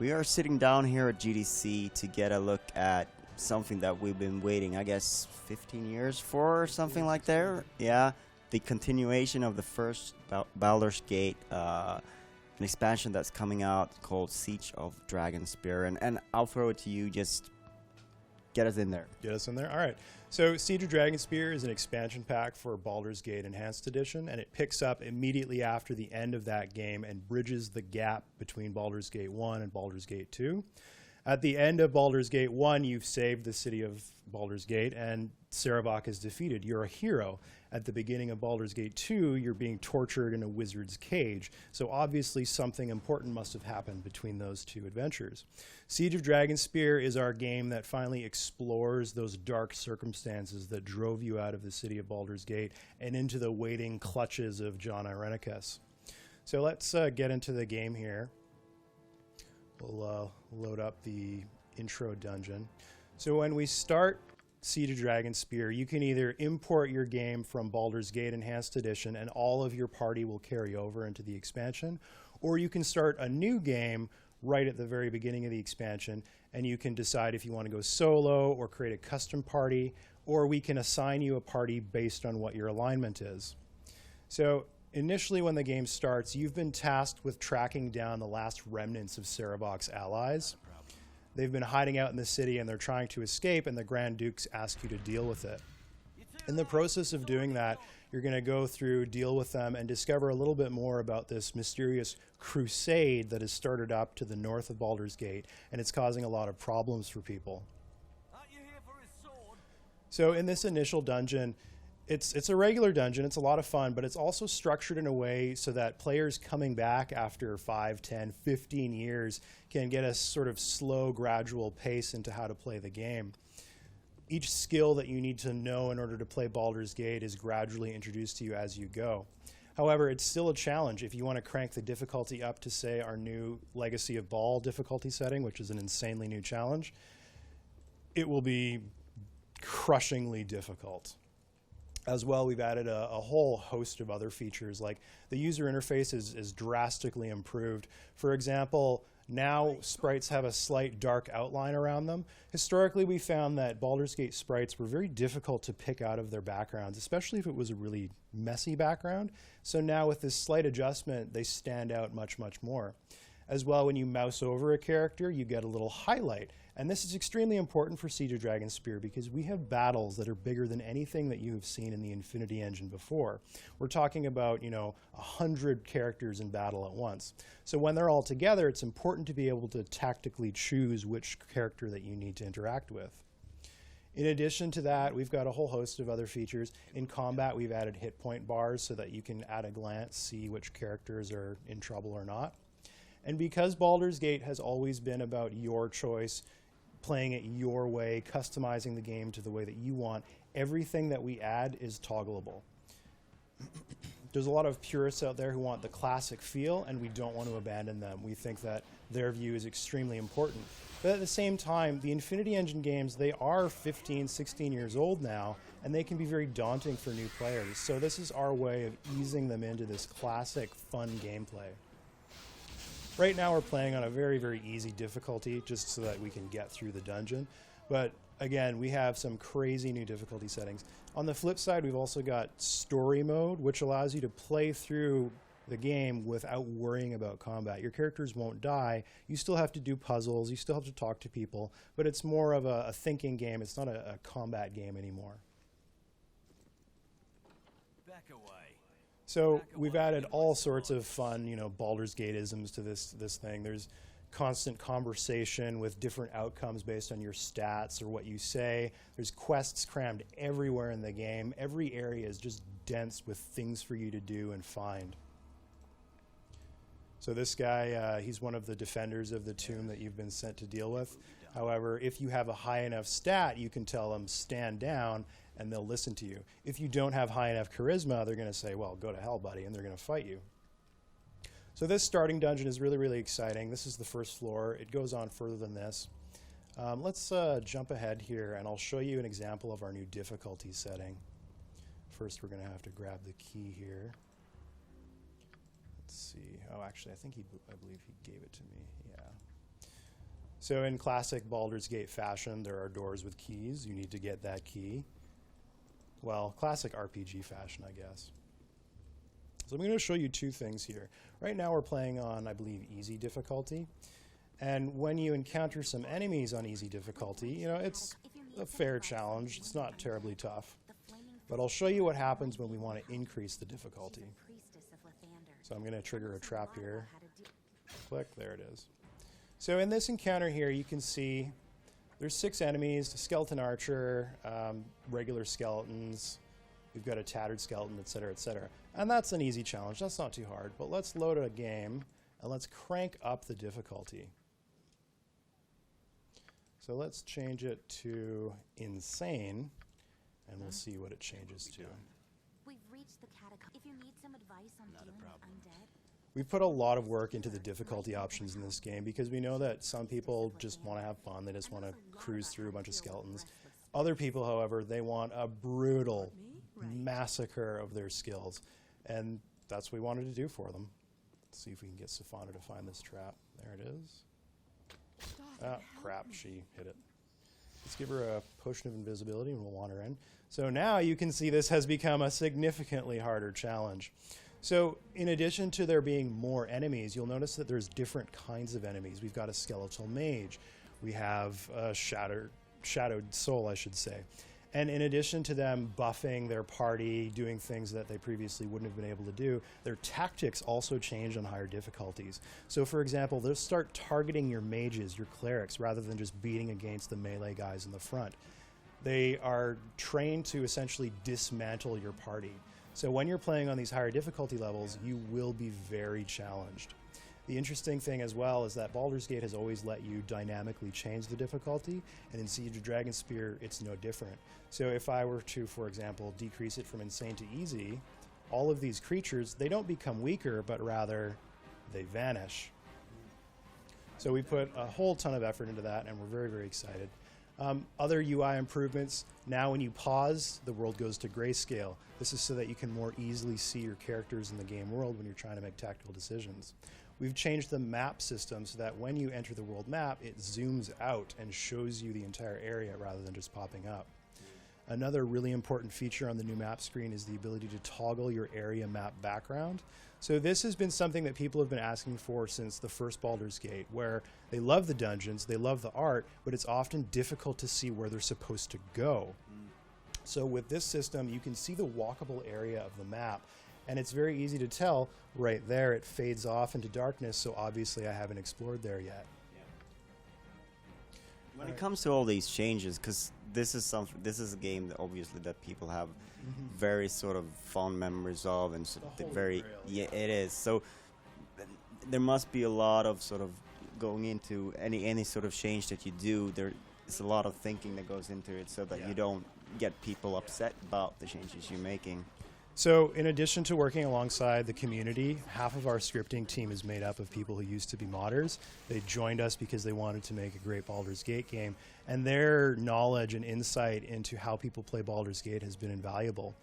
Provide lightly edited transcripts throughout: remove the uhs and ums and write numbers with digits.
We are sitting down here at GDC to get a look at something that we've been waiting, I guess, 15 years for, or something like there. Yeah, the continuation of the first Baldur's Gate, an expansion that's coming out called Siege of Dragonspear. And I'll throw it to you, just get us in there. Get us in there? All right. So Siege of Dragonspear is an expansion pack for Baldur's Gate Enhanced Edition, and it picks up immediately after the end of that game and bridges the gap between Baldur's Gate 1 and Baldur's Gate 2. At the end of Baldur's Gate 1, you've saved the city of Baldur's Gate, and Sarevok is defeated. You're a hero. At the beginning of Baldur's Gate 2, you're being tortured in a wizard's cage. So obviously something important must have happened between those two adventures. Siege of Dragonspear is our game that finally explores those dark circumstances that drove you out of the city of Baldur's Gate and into the waiting clutches of John Irenicus. So let's get into the game here. We'll load up the intro dungeon. So when we start Siege of Dragonspear, you can either import your game from Baldur's Gate Enhanced Edition and all of your party will carry over into the expansion, or you can start a new game right at the very beginning of the expansion, and you can decide if you want to go solo or create a custom party, or we can assign you a party based on what your alignment is. So initially, when the game starts, you've been tasked with tracking down the last remnants of Sarevok's allies. They've been hiding out in the city and they're trying to escape, and the Grand Dukes ask you to deal with it. In the process of doing that, you're going to go through, deal with them, and discover a little bit more about this mysterious crusade that has started up to the north of Baldur's Gate, and it's causing a lot of problems for people. So in this initial dungeon, it's a regular dungeon, it's a lot of fun, but it's also structured in a way so that players coming back after 5, 10, 15 years can get a sort of slow, gradual pace into how to play the game. Each skill that you need to know in order to play Baldur's Gate is gradually introduced to you as you go. However, it's still a challenge. If you want to crank the difficulty up to, say, our new Legacy of Baal difficulty setting, which is an insanely new challenge, it will be crushingly difficult. As well, we've added a whole host of other features, like the user interface is drastically improved. For example, now sprites have a slight dark outline around them. Historically, we found that Baldur's Gate sprites were very difficult to pick out of their backgrounds, especially if it was a really messy background. So now with this slight adjustment, they stand out much, much more. As well, when you mouse over a character, you get a little highlight. And this is extremely important for Siege of Dragonspear because we have battles that are bigger than anything that you have seen in the Infinity Engine before. We're talking about, 100 characters in battle at once. So when they're all together, it's important to be able to tactically choose which character that you need to interact with. In addition to that, we've got a whole host of other features. In combat, we've added hit point bars so that you can, at a glance, see which characters are in trouble or not. And because Baldur's Gate has always been about your choice, playing it your way, customizing the game to the way that you want, everything that we add is toggleable. There's a lot of purists out there who want the classic feel, and we don't want to abandon them. We think that their view is extremely important. But at the same time, the Infinity Engine games, they are 15, 16 years old now, and they can be very daunting for new players. So this is our way of easing them into this classic, fun gameplay. Right now we're playing on a very, very easy difficulty just so that we can get through the dungeon. But again, we have some crazy new difficulty settings. On the flip side, we've also got story mode, which allows you to play through the game without worrying about combat. Your characters won't die. You still have to do puzzles. You still have to talk to people. But it's more of a thinking game. It's not a combat game anymore. Back away. So we've added all sorts of fun, Baldur's Gate-isms to this thing. There's constant conversation with different outcomes based on your stats or what you say. There's quests crammed everywhere in the game. Every area is just dense with things for you to do and find. So this guy, he's one of the defenders of the tomb that you've been sent to deal with. However, if you have a high enough stat, you can tell them stand down and they'll listen to you. If you don't have high enough charisma, they're going to say, well, go to hell, buddy, and they're going to fight you. So this starting dungeon is really, really exciting. This is the first floor. It goes on further than this. Let's jump ahead here, and I'll show you an example of our new difficulty setting. First, we're going to have to grab the key here. Let's see. Oh, actually, I believe he gave it to me. Yeah. So in classic Baldur's Gate fashion, there are doors with keys. You need to get that key. Well, classic RPG fashion, I guess. So I'm going to show you two things here. Right now we're playing on, I believe, easy difficulty. And when you encounter some enemies on easy difficulty, you know, it's a fair challenge. It's not terribly tough. But I'll show you what happens when we want to increase the difficulty. So I'm going to trigger a trap here. Click, there it is. So in this encounter here, you can see there's 6 enemies, a skeleton archer, regular skeletons, we've got a tattered skeleton, etc., etc. And that's an easy challenge. That's not too hard. But let's load a game, and let's crank up the difficulty. So let's change it to insane, and we'll see what it changes to. We've reached the catacomb. If you need some advice on dealing with undead, We've put a lot of work into the difficulty options in this game because we know that some people just want to have fun. They just want to cruise through a bunch of skeletons. Other people, however, they want a brutal massacre of their skills. And that's what we wanted to do for them. Let's see if we can get Safana to find this trap. There it is. Ah, crap, she hit it. Let's give her a potion of invisibility and we'll want her in. So now you can see this has become a significantly harder challenge. So in addition to there being more enemies, you'll notice that there's different kinds of enemies. We've got a skeletal mage. We have a shadowed soul, I should say. And in addition to them buffing their party, doing things that they previously wouldn't have been able to do, their tactics also change on higher difficulties. So for example, they'll start targeting your mages, your clerics, rather than just beating against the melee guys in the front. They are trained to essentially dismantle your party. So when you're playing on these higher difficulty levels, you will be very challenged. The interesting thing as well is that Baldur's Gate has always let you dynamically change the difficulty, and in Siege of Dragonspear, it's no different. So if I were to, for example, decrease it from insane to easy, all of these creatures, they don't become weaker, but rather they vanish. So we put a whole ton of effort into that, and we're very, very excited. Other UI improvements, now when you pause, the world goes to grayscale. This is so that you can more easily see your characters in the game world when you're trying to make tactical decisions. We've changed the map system so that when you enter the world map, it zooms out and shows you the entire area rather than just popping up. Another really important feature on the new map screen is the ability to toggle your area map background. So this has been something that people have been asking for since the first Baldur's Gate, where they love the dungeons, they love the art, but it's often difficult to see where they're supposed to go. So with this system, you can see the walkable area of the map, and it's very easy to tell right there. It fades off into darkness, so obviously I haven't explored there yet. When it comes to all these changes, because this is a game that obviously that people have very sort of fond memories of, and yeah, it is. So there must be a lot of sort of going into any sort of change that you do. There's a lot of thinking that goes into it, so that you don't get people upset about the changes you're making. So in addition to working alongside the community, half of our scripting team is made up of people who used to be modders. They joined us because they wanted to make a great Baldur's Gate game, and their knowledge and insight into how people play Baldur's Gate has been invaluable.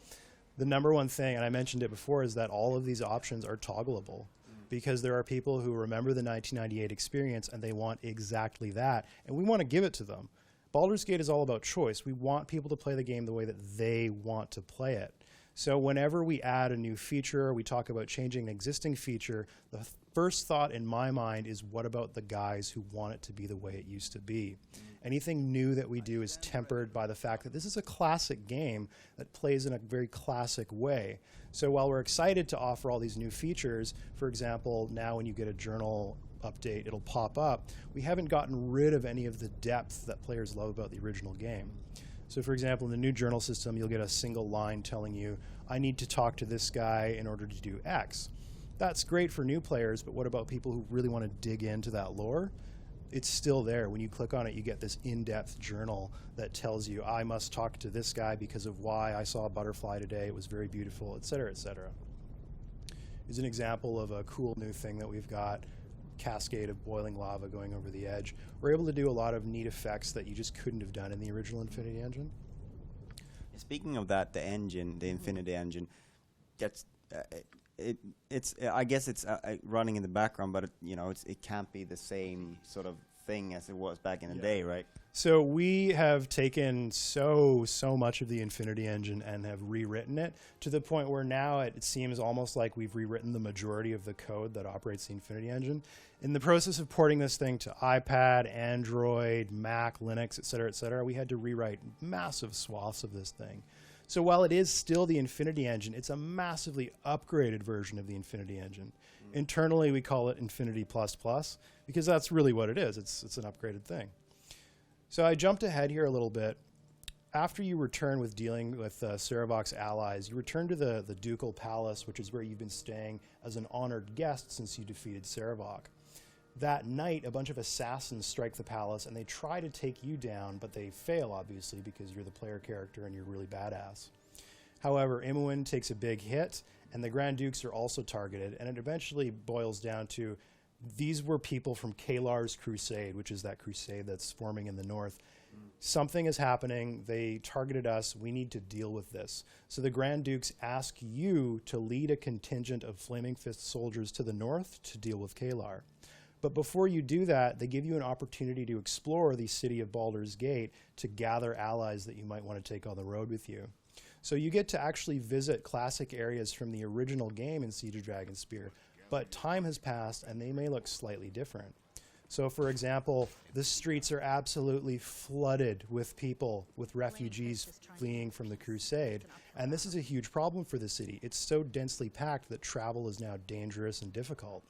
The number one thing, and I mentioned it before, is that all of these options are toggleable, because there are people who remember the 1998 experience and they want exactly that, and we want to give it to them. Baldur's Gate is all about choice. We want people to play the game the way that they want to play it. So whenever we add a new feature, or we talk about changing an existing feature, the first thought in my mind is, what about the guys who want it to be the way it used to be? Anything new that we do is tempered by the fact that this is a classic game that plays in a very classic way. So while we're excited to offer all these new features, for example, now when you get a journal update, it'll pop up, we haven't gotten rid of any of the depth that players love about the original game. So for example, in the new journal system, you'll get a single line telling you, I need to talk to this guy in order to do X. That's great for new players, but what about people who really want to dig into that lore? It's still there. When you click on it, you get this in-depth journal that tells you, I must talk to this guy because of why I saw a butterfly today, it was very beautiful, etc., etc. Here's an example of a cool new thing that we've got. Cascade of boiling lava going over the edge. We're able to do a lot of neat effects that you just couldn't have done in the original Infinity engine. Speaking of that, the engine, the Infinity engine, gets I guess it's running in the background, but it can't be the same sort of thing as it was back in the day, right? So we have taken so much of the Infinity Engine and have rewritten it to the point where now it seems almost like we've rewritten the majority of the code that operates the Infinity Engine. In the process of porting this thing to iPad, Android, Mac, Linux, et cetera, we had to rewrite massive swaths of this thing. So while it is still the Infinity Engine, it's a massively upgraded version of the Infinity Engine. Internally, we call it Infinity++, because that's really what it is. It's an upgraded thing. So I jumped ahead here a little bit. After you return with dealing with Sarevok's allies, you return to the Ducal Palace, which is where you've been staying as an honored guest since you defeated Sarevok. That night, a bunch of assassins strike the palace, and they try to take you down, but they fail, obviously, because you're the player character and you're really badass. However, Imoen takes a big hit, and the Grand Dukes are also targeted, and it eventually boils down to these were people from Kalar's crusade, which is that crusade that's forming in the north. Something is happening. They targeted us. We need to deal with this. So the Grand Dukes ask you to lead a contingent of Flaming Fist soldiers to the north to deal with Kalar. But before you do that, they give you an opportunity to explore the city of Baldur's Gate to gather allies that you might want to take on the road with you. So you get to actually visit classic areas from the original game in Siege of Dragonspear, but time has passed and they may look slightly different. So for example, the streets are absolutely flooded with people, with refugees fleeing from the crusade, and this is a huge problem for the city. It's so densely packed that travel is now dangerous and difficult.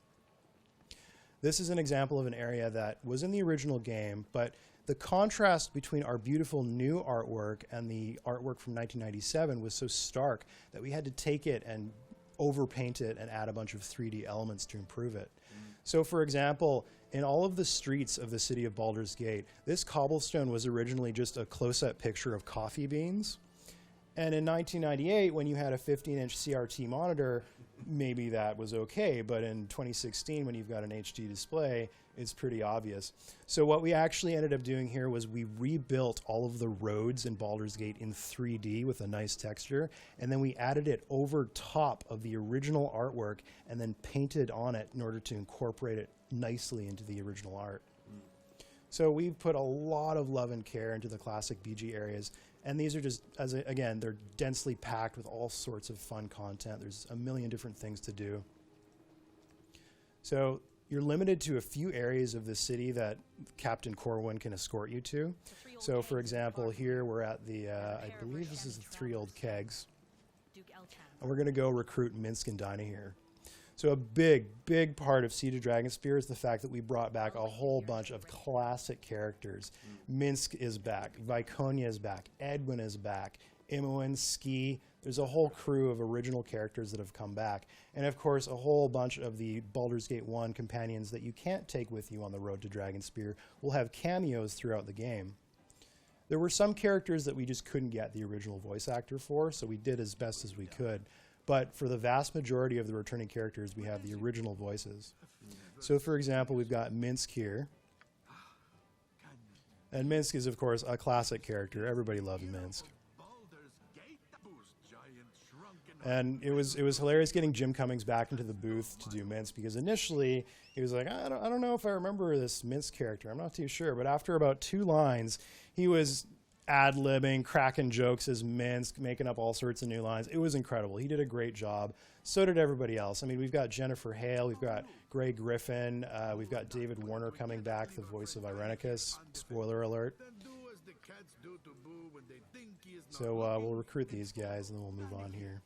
This is an example of an area that was in the original game, but the contrast between our beautiful new artwork and the artwork from 1997 was so stark that we had to take it and overpaint it and add a bunch of 3D elements to improve it. So for example, in all of the streets of the city of Baldur's Gate, this cobblestone was originally just a close-up picture of coffee beans. And in 1998, when you had a 15-inch CRT monitor, maybe that was okay. But in 2016, when you've got an HD display, it's pretty obvious. So what we actually ended up doing here was we rebuilt all of the roads in Baldur's Gate in 3D with a nice texture, and then we added it over top of the original artwork and then painted on it in order to incorporate it nicely into the original art. So we've put a lot of love and care into the classic BG areas, and these are just, again, they're densely packed with all sorts of fun content. There's a million different things to do. So you're limited to a few areas of the city that Captain Corwin can escort you to. So for example, here we're at the, I believe this is the Three Old Kegs, and we're going to go recruit Minsk and Dinah here. So a big part of Siege of Dragonspear is the fact that we brought back a whole bunch of classic characters. Minsk is back, Viconia is back, Edwin is back, Imoen, Ski. There's a whole crew of original characters that have come back. And of course, a whole bunch of the Baldur's Gate 1 companions that you can't take with you on the road to Dragonspear will have cameos throughout the game. There were some characters that we just couldn't get the original voice actor for, so we did as best as we could. But for the vast majority of the returning characters, we have the original voices. So for example, we've got Minsk here. And Minsk is, of course, a classic character. Everybody loves Minsk. And it was hilarious getting Jim Cummings back into the booth to do Minsk, because initially he was like, I don't know if I remember this Minsk character. I'm not too sure. But after about 2 lines, he was ad-libbing, cracking jokes as Minsk, making up all sorts of new lines. It was incredible. He did a great job. So did everybody else. I mean, we've got Jennifer Hale, we've got Grey Griffin, we've got David Warner coming back, the voice of Irenicus. Spoiler alert. So we'll recruit these guys and then we'll move on here.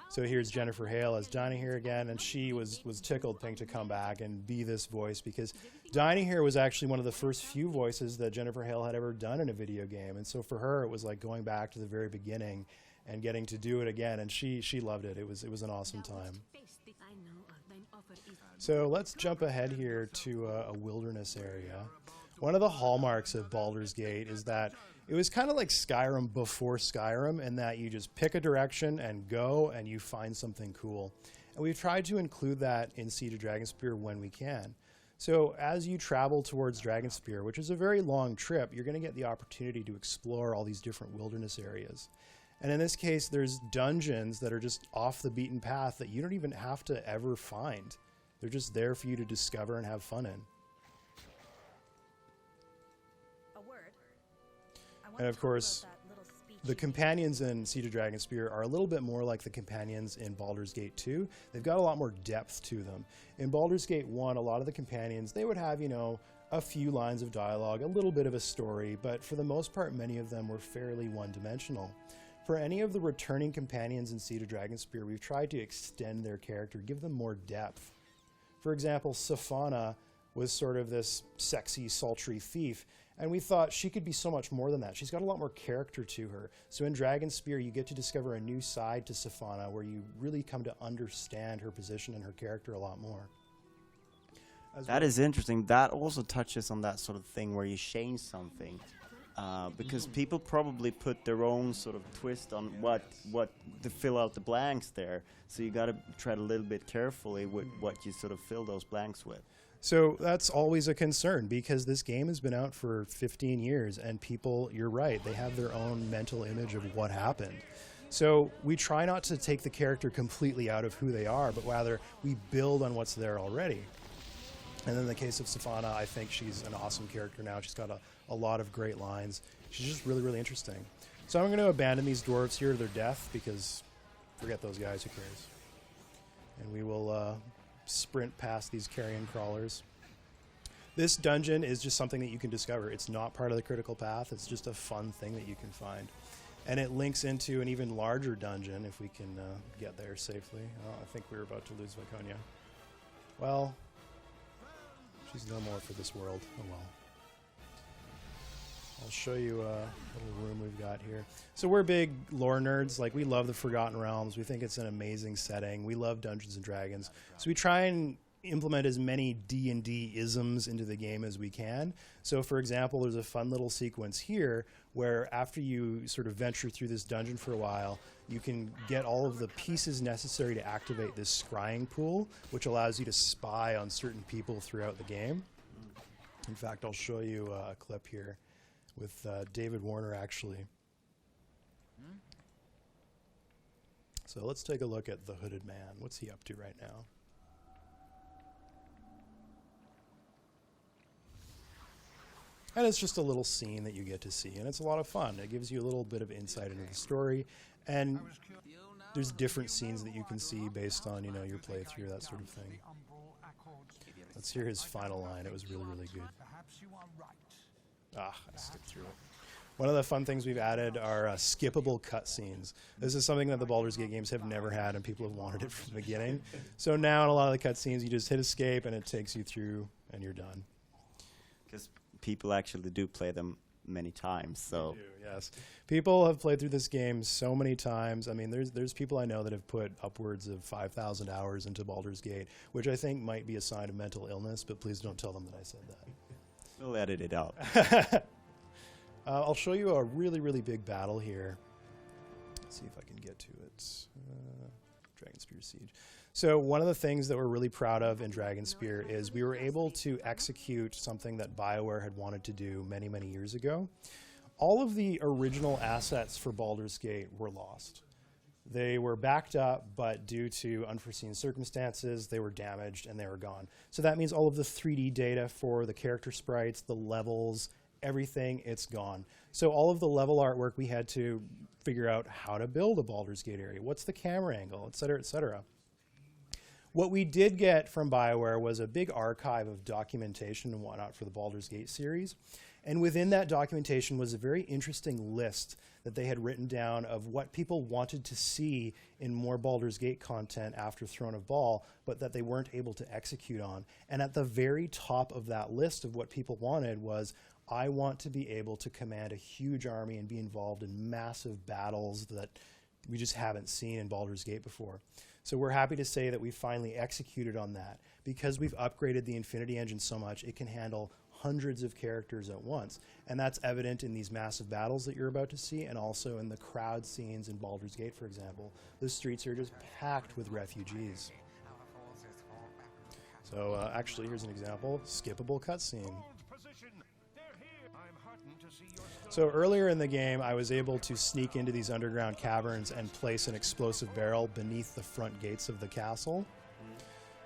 So here's Jennifer Hale as Dinah here again, and she was tickled pink to come back and be this voice, because Dinah here was actually one of the first few voices that Jennifer Hale had ever done in a video game, and so for her it was like going back to the very beginning and getting to do it again, and she loved it. It was an awesome time. So let's jump ahead here to a wilderness area. One of the hallmarks of Baldur's Gate is that it was kind of like Skyrim before Skyrim, in that you just pick a direction and go and you find something cool. And we've tried to include that in Siege of Dragonspear when we can. So as you travel towards Dragonspear, which is a very long trip, you're going to get the opportunity to explore all these different wilderness areas. And in this case, there's dungeons that are just off the beaten path that you don't even have to ever find. They're just there for you to discover and have fun in. And of course, the companions in Siege of Dragonspear are a little bit more like the companions in Baldur's Gate 2. They've got a lot more depth to them. In Baldur's Gate 1, a lot of the companions, they would have, you know, a few lines of dialogue, a little bit of a story, but for the most part, many of them were fairly one-dimensional. For any of the returning companions in Siege of Dragonspear, we've tried to extend their character, give them more depth. For example, Safana was sort of this sexy, sultry thief, and we thought she could be so much more than that. She's got a lot more character to her. So in Dragonspear, you get to discover a new side to Safana where you really come to understand her position and her character a lot more. That is interesting. That also touches on that sort of thing where you change something. Because people probably put their own sort of twist on what to fill out the blanks there. So you got to tread a little bit carefully with what you sort of fill those blanks with. So that's always a concern because this game has been out for 15 years and people, you're right, they have their own mental image of what happened. So we try not to take the character completely out of who they are, but rather we build on what's there already. And in the case of Safana, I think she's an awesome character now. She's got a lot of great lines. She's just really, really interesting. So I'm going to abandon these dwarves here to their death because forget those guys, who cares? And we will sprint past these carrion crawlers. This dungeon is just something that you can discover. It's not part of the critical path. It's just a fun thing that you can find. And it links into an even larger dungeon if we can get there safely. Oh, I think we're about to lose Viconia. Well, she's no more for this world. Oh well. I'll show you a little room we've got here. So we're big lore nerds. Like, we love the Forgotten Realms. We think it's an amazing setting. We love Dungeons and Dragons. So we try and implement as many D&D isms into the game as we can. So for example, there's a fun little sequence here where after you sort of venture through this dungeon for a while, you can get all of the pieces necessary to activate this scrying pool, which allows you to spy on certain people throughout the game. In fact, I'll show you a clip here with David Warner, actually. So let's take a look at the Hooded Man. What's he up to right now? And it's just a little scene that you get to see, and it's a lot of fun. It gives you a little bit of insight into the story, and there's different scenes that you can see based on, you know, your playthrough, that sort of thing. Let's hear his final line. It was really, really good. I skipped through it. One of the fun things we've added are skippable cutscenes. This is something that the Baldur's Gate games have never had, and people have wanted it from the beginning. So now in a lot of the cutscenes, you just hit escape, and it takes you through, and you're done. Because people actually do play them many times, so... They do, yes. People have played through this game so many times. I mean, there's people I know that have put upwards of 5,000 hours into Baldur's Gate, which I think might be a sign of mental illness, but please don't tell them that I said that. We'll edit it out. I'll show you a really, really big battle here. Let's see if I can get to it. Dragonspear Siege. So one of the things that we're really proud of in Dragonspear is we were able to execute something that BioWare had wanted to do many, many years ago. All of the original assets for Baldur's Gate were lost. They were backed up, but due to unforeseen circumstances, they were damaged and they were gone. So that means all of the 3D data for the character sprites, the levels, everything, it's gone. So all of the level artwork, we had to figure out how to build a Baldur's Gate area. What's the camera angle, et cetera, et cetera. What we did get from BioWare was a big archive of documentation and whatnot for the Baldur's Gate series. And within that documentation was a very interesting list that they had written down of what people wanted to see in more Baldur's Gate content after Throne of Bhaal, but that they weren't able to execute on. And at the very top of that list of what people wanted was, I want to be able to command a huge army and be involved in massive battles that we just haven't seen in Baldur's Gate before. So we're happy to say that we finally executed on that. Because we've upgraded the Infinity Engine so much, it can handle hundreds of characters at once. And that's evident in these massive battles that you're about to see, and also in the crowd scenes in Baldur's Gate, for example. The streets are just packed with refugees. So actually, here's an example. Skippable cutscene. So earlier in the game, I was able to sneak into these underground caverns and place an explosive barrel beneath the front gates of the castle.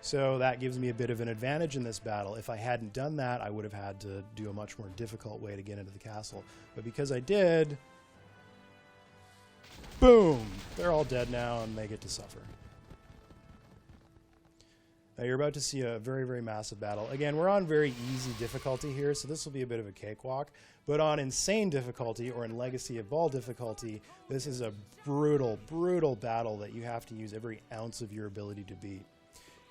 So that gives me a bit of an advantage in this battle. If I hadn't done that, I would have had to do a much more difficult way to get into the castle. But because I did, boom! They're all dead now and they get to suffer. Now you're about to see a very, very massive battle. Again, we're on very easy difficulty here, so this will be a bit of a cakewalk. But on insane difficulty, or in Legacy of Ball difficulty, this is a brutal, brutal battle that you have to use every ounce of your ability to beat.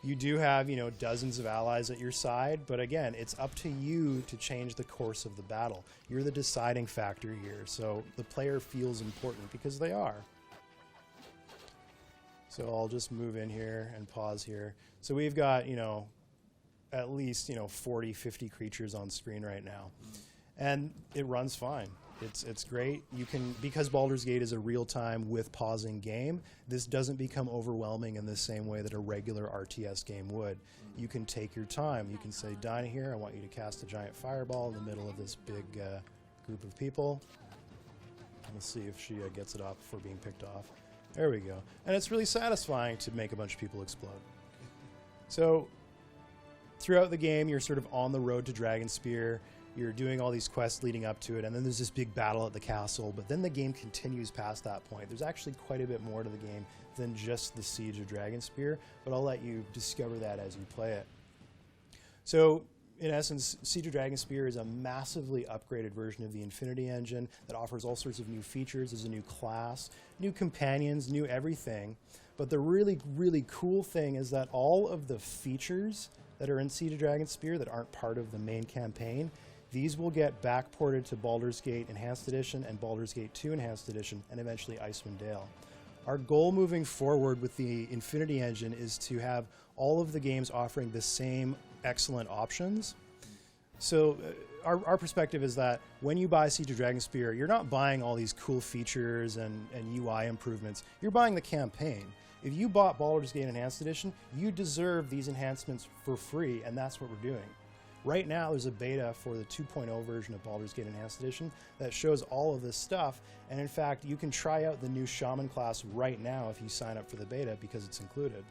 You do have, dozens of allies at your side, but again, it's up to you to change the course of the battle. You're the deciding factor here, so the player feels important because they are. So I'll just move in here and pause here. So we've got, at least, 40, 50 creatures on screen right now. And it runs fine. It's great. You can, because Baldur's Gate is a real-time with pausing game, this doesn't become overwhelming in the same way that a regular RTS game would. You can take your time. You can say, Dinah here, I want you to cast a giant fireball in the middle of this big group of people. Let's see if she gets it off before being picked off. There we go. And it's really satisfying to make a bunch of people explode. So throughout the game, you're sort of on the road to Dragonspear. You're doing all these quests leading up to it, and then there's this big battle at the castle, but then the game continues past that point. There's actually quite a bit more to the game than just the Siege of Dragonspear, but I'll let you discover that as you play it. So, in essence, Siege of Dragonspear is a massively upgraded version of the Infinity Engine that offers all sorts of new features. There's a new class, new companions, new everything. But the really, really cool thing is that all of the features that are in Siege of Dragonspear that aren't part of the main campaign, these will get backported to Baldur's Gate Enhanced Edition and Baldur's Gate 2 Enhanced Edition, and eventually Icewind Dale. Our goal moving forward with the Infinity Engine is to have all of the games offering the same excellent options. So our perspective is that when you buy Siege of Dragonspear, you're not buying all these cool features and UI improvements. You're buying the campaign. If you bought Baldur's Gate Enhanced Edition, you deserve these enhancements for free, and that's what we're doing. Right now, there's a beta for the 2.0 version of Baldur's Gate Enhanced Edition that shows all of this stuff, and in fact, you can try out the new Shaman class right now if you sign up for the beta because it's included.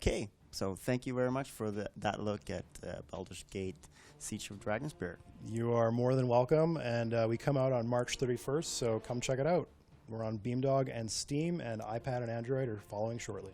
Okay, so thank you very much for that look at Baldur's Gate Siege of Dragonspear. You are more than welcome, and we come out on March 31st, so come check it out. We're on Beamdog and Steam, and iPad and Android are following shortly.